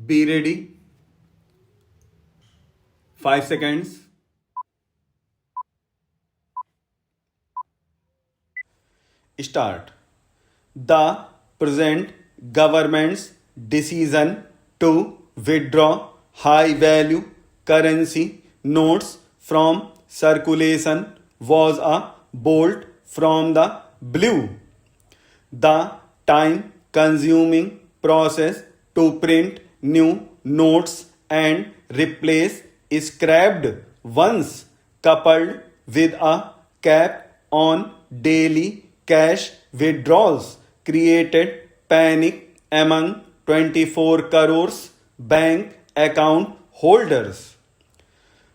Be ready. 5 seconds. Start. The present government's decision to withdraw high value currency notes from circulation was a bolt from the blue. The time consuming process to print new notes and replace scrapped ones, coupled with a cap on daily cash withdrawals, created panic among 24 crores bank account holders.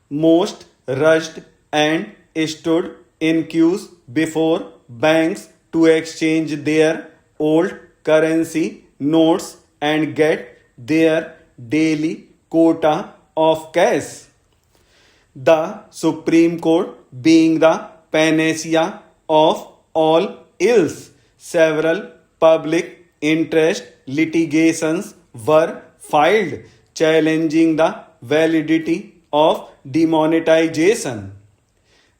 Most rushed and stood in queues before banks to exchange their old currency notes and get their daily quota of cash. The Supreme Court being the panacea of all ills, several public interest litigations were filed challenging the validity of demonetization.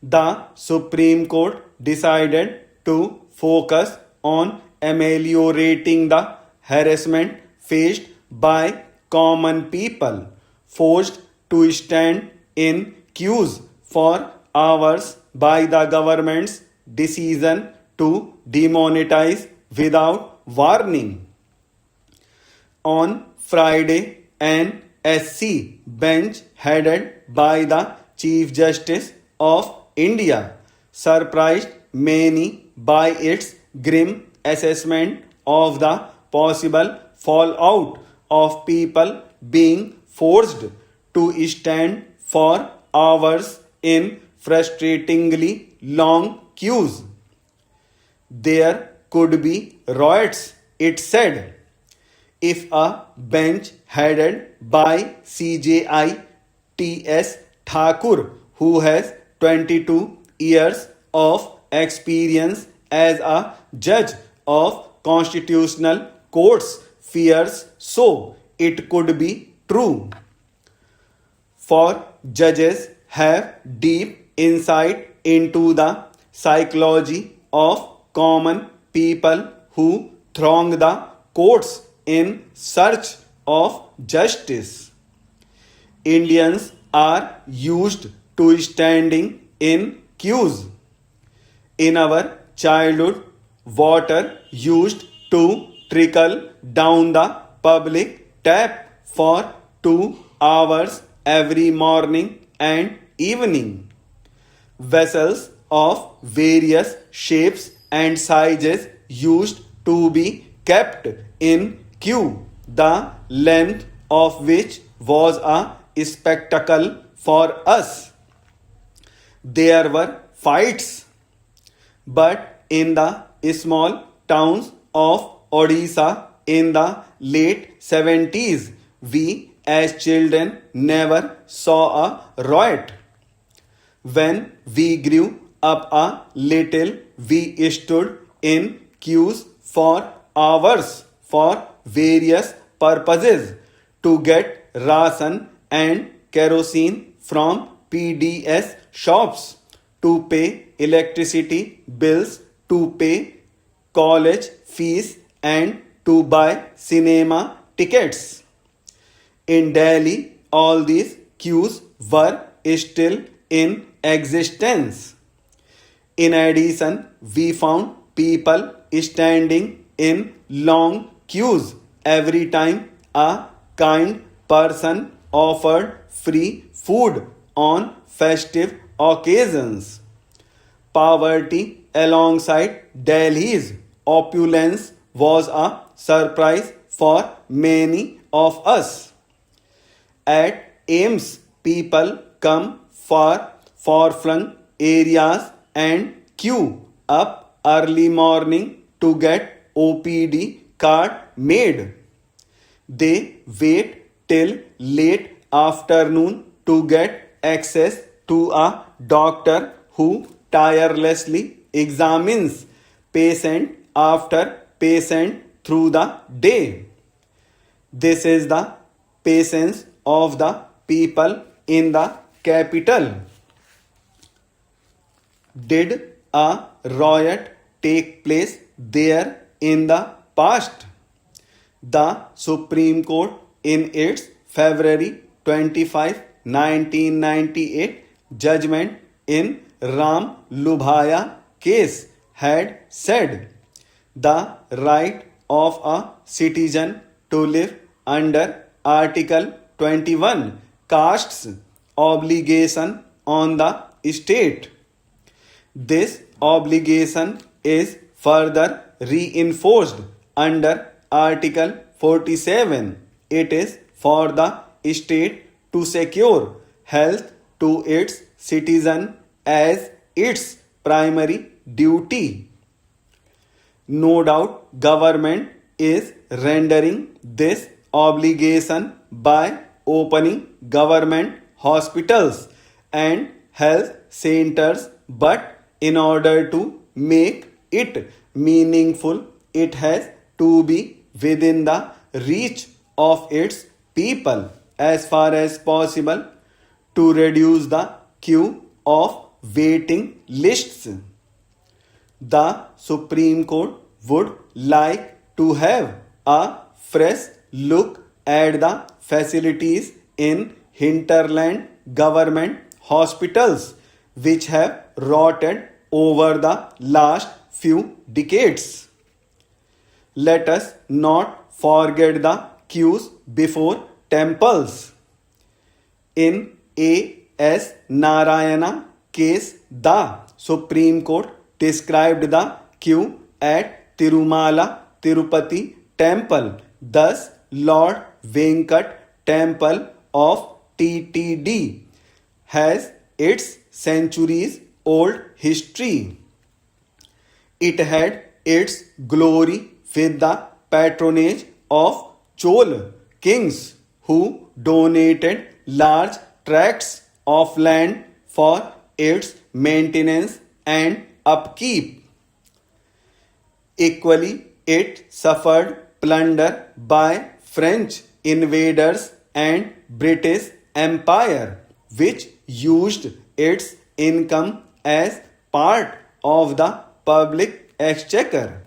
The Supreme Court decided to focus on ameliorating the harassment faced by common people, forced to stand in queues for hours by the government's decision to demonetize without warning. On Friday, an SC bench headed by the Chief Justice of India surprised many by its grim assessment of the possible fallout of people being forced to stand for hours in frustratingly long queues. There could be riots, it said, if a bench headed by CJI T.S. Thakur, who has 22 years of experience as a judge of constitutional courts, fears so, it could be true. For judges have deep insight into the psychology of common people who throng the courts in search of justice. Indians are used to standing in queues. In our childhood, water used to trickle down the public tap for 2 hours every morning and evening. Vessels of various shapes and sizes used to be kept in queue, the length of which was a spectacle for us. There were fights, but in the small towns of Odisha in the late 70s, we as children never saw a riot. When we grew up a little, we stood in queues for hours for various purposes, to get ration and kerosene from PDS shops, to pay electricity bills, to pay college fees, and to buy cinema tickets. In Delhi, all these queues were still in existence. In addition, we found people standing in long queues every time a kind person offered free food on festive occasions. Poverty alongside Delhi's opulence was a surprise for many of us. At AIMS, people come for far-flung areas and queue up early morning to get OPD card made. They wait till late afternoon to get access to a doctor who tirelessly examines patient after patient through the day. This is the patience of the people in the capital. Did a riot take place there in the past? The Supreme Court, in its February 25, 1998 judgment in Ram Lubhaya case, had said the right of a citizen to live under Article 21 casts obligation on the state. This obligation is further reinforced under Article 47. It is for the state to secure health to its citizen as its primary duty. No doubt government is rendering this obligation by opening government hospitals and health centers, but in order to make it meaningful, it has to be within the reach of its people as far as possible to reduce the queue of waiting lists. The Supreme Court would like to have a fresh look at the facilities in hinterland government hospitals which have rotted over the last few decades. Let us not forget the queues before temples. In A.S. Narayana case, the Supreme Court described the queue at Tirumala Tirupati temple. Thus, Lord Venkat temple of TTD has its centuries old history. It had its glory with the patronage of Chol kings who donated large tracts of land for its maintenance and upkeep. Equally, it suffered plunder by French invaders and British Empire, which used its income as part of the public exchequer.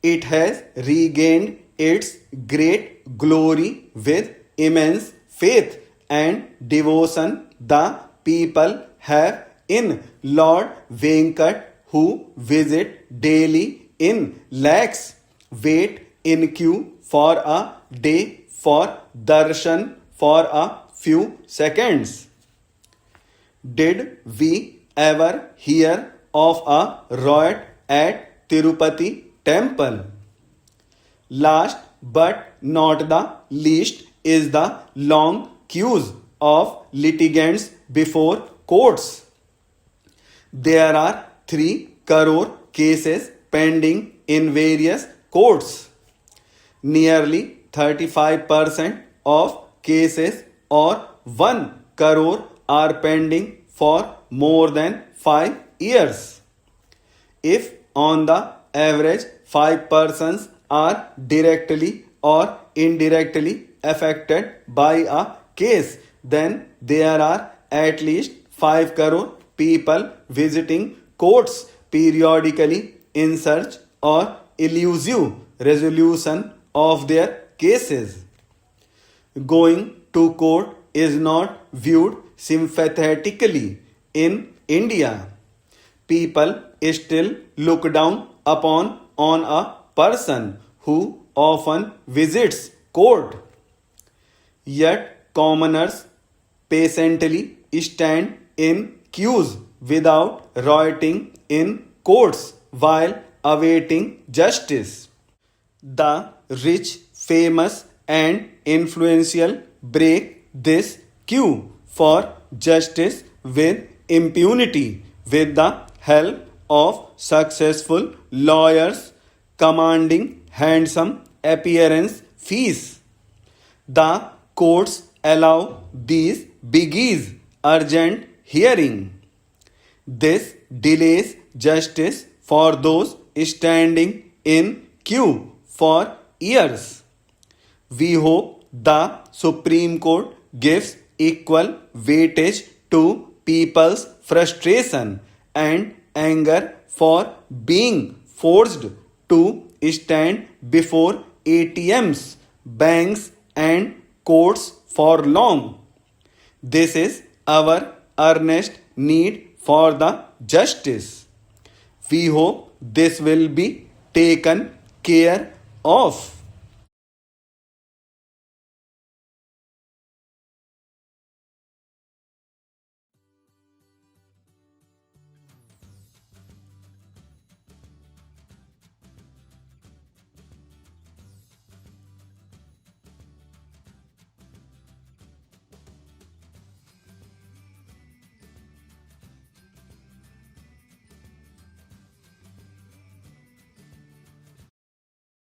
It has regained its great glory with immense faith and devotion the people have in Lord Venkat, who visit daily in lakhs, wait in queue for a day for darshan for a few seconds. Did we ever hear of a riot at Tirupati temple? Last but not the least is the long queues of litigants before courts. There are 3 crore cases pending in various courts. Nearly 35% of cases or 1 crore are pending for more than 5 years. If on the average 5 persons are directly or indirectly affected by a case, then there are at least 5 crore people visiting courts periodically in search or elusive resolution of their cases. Going to court is not viewed sympathetically in India. People still look down upon on a person who often visits court. Yet commoners patiently stand in queues without rioting in courts while awaiting justice. The rich, famous, and influential break this queue for justice with impunity with the help of successful lawyers commanding handsome appearance fees. The courts allow these biggies urgent hearing. This delays justice for those standing in queue for years. We hope The Supreme Court gives equal weightage to people's frustration and anger for being forced to stand before ATMs, banks, and courts for long. This is our earnest need for the justice. We hope this will be taken care of.